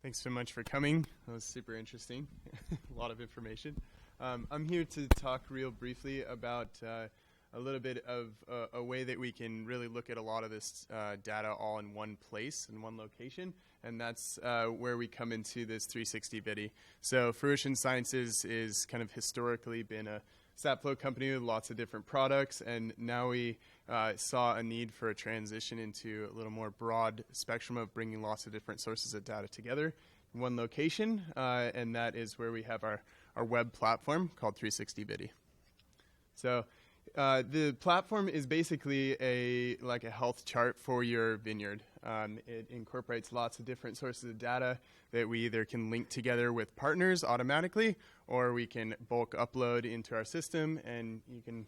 Thanks so much for coming. That was super interesting. A lot of information. I'm here to talk real briefly about a little bit of a way that we can really look at a lot of this data all in one place, in one location, and that's where we come into this 360 Vidi. So Fruition Sciences is kind of historically been a SAPflow company with lots of different products, and now we saw a need for a transition into a little more broad spectrum of bringing lots of different sources of data together in one location, and that is where we have our web platform called 360 Vidi. So the platform is basically like a health chart for your vineyard. It incorporates lots of different sources of data that we either can link together with partners automatically, or we can bulk upload into our system, and you can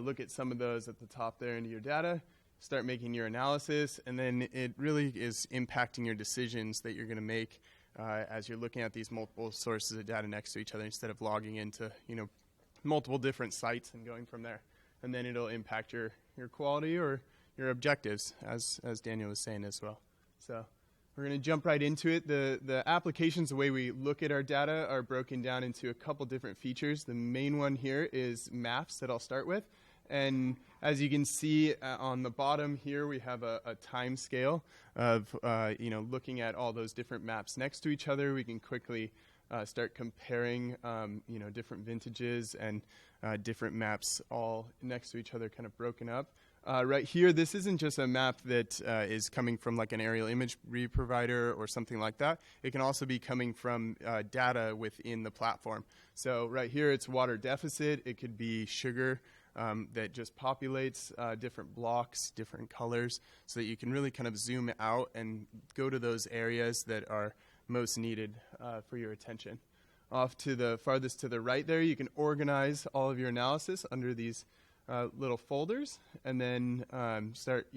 look at some of those at the top there into your data, start making your analysis, and then it really is impacting your decisions that you're going to make as you're looking at these multiple sources of data next to each other instead of logging into multiple different sites and going from there. And then it'll impact your quality or your objectives, as Daniel was saying as well. So we're going to jump right into it. The applications, the way we look at our data, are broken down into a couple different features. The main one here is maps that I'll start with. And as you can see on the bottom here, we have a time scale of looking at all those different maps next to each other. We can quickly start comparing different vintages and different maps all next to each other, kind of broken up. Right here, this isn't just a map that is coming from like an aerial imagery provider or something like that. It can also be coming from data within the platform. So right here, it's water deficit. It could be sugar that just populates different blocks, different colors, so that you can really kind of zoom out and go to those areas that are most needed for your attention. Off to the farthest to the right there, you can organize all of your analysis under these little folders, and then start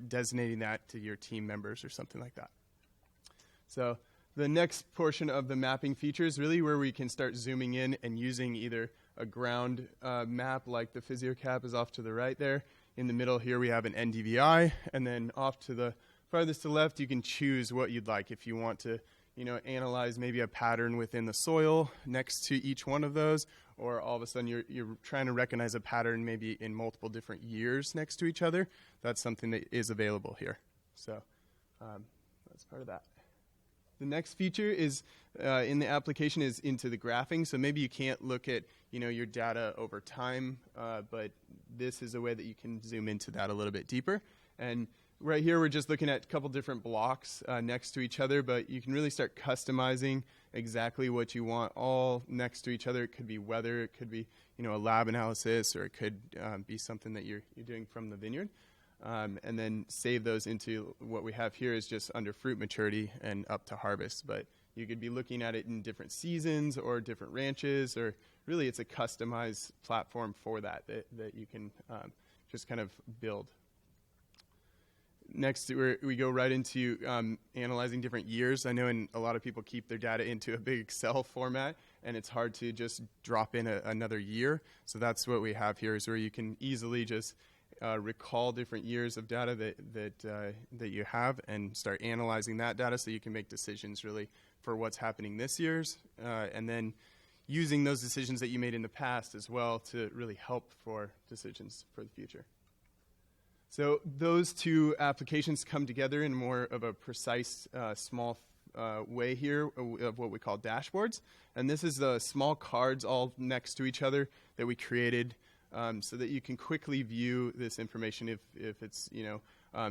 designating that to your team members or something like that. So the next portion of the mapping feature is really where we can start zooming in and using either a ground map like the PhysioCap is off to the right there. In the middle here we have an NDVI, and then off to the farthest to the left you can choose what you'd like. If you want to analyze maybe a pattern within the soil next to each one of those, or all of a sudden you're trying to recognize a pattern maybe in multiple different years next to each other, that's something that is available here. So that's part of that. The next feature is in the application is into the graphing. So maybe you can't look at your data over time, but this is a way that you can zoom into that a little bit deeper. And right here we're just looking at a couple different blocks next to each other, but you can really start customizing exactly what you want all next to each other. It could be weather, it could be a lab analysis, or it could be something that you're doing from the vineyard. And then save those into what we have here is just under fruit maturity and up to harvest. But you could be looking at it in different seasons or different ranches, or really it's a customized platform for that you can just kind of build. Next, we go right into analyzing different years. I know a lot of people keep their data into a big Excel format, and it's hard to just drop in another year. So that's what we have here, is where you can easily just recall different years of data that you have and start analyzing that data so you can make decisions really for what's happening this year's, and then using those decisions that you made in the past as well to really help for decisions for the future. So those two applications come together in more of a precise, small way here of what we call dashboards. And this is the small cards all next to each other that we created so that you can quickly view this information if it's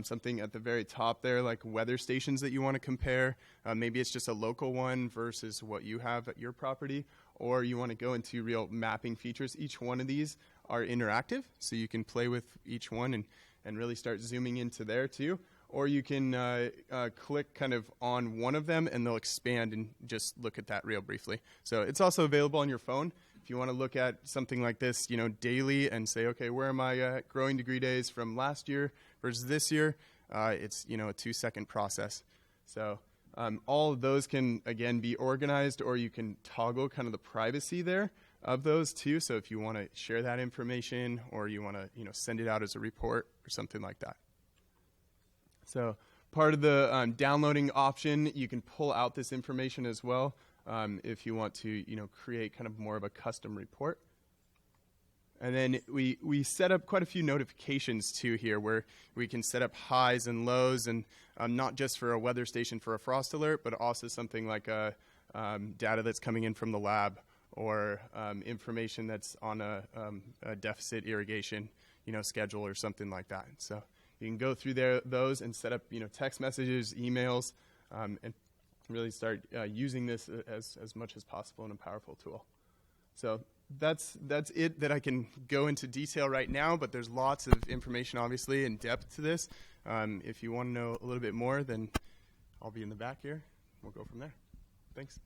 something at the very top there, like weather stations that you want to compare. Maybe it's just a local one versus what you have at your property, or you want to go into real mapping features. Each one of these are interactive, so you can play with each one and really start zooming into there too. Or you can click kind of on one of them and they'll expand and just look at that real briefly. So it's also available on your phone. If you want to look at something like this, daily and say, okay, where are my growing degree days from last year versus this year? It's, a 2-second process. So all of those can, again, be organized, or you can toggle kind of the privacy there of those too. So if you want to share that information, or you want to, send it out as a report or something like that. So Part of the downloading option, you can pull out this information as well if you want to, create kind of more of a custom report. And then we set up quite a few notifications too here, where we can set up highs and lows, and not just for a weather station for a frost alert, but also something like data that's coming in from the lab, or information that's on a deficit irrigation schedule or something like that. So you can go through those and set up text messages, emails, and really start using this as much as possible in a powerful tool. So that's it that I can go into detail right now, but there's lots of information, obviously, in depth to this. If you want to know a little bit more, then I'll be in the back here. We'll go from there. Thanks.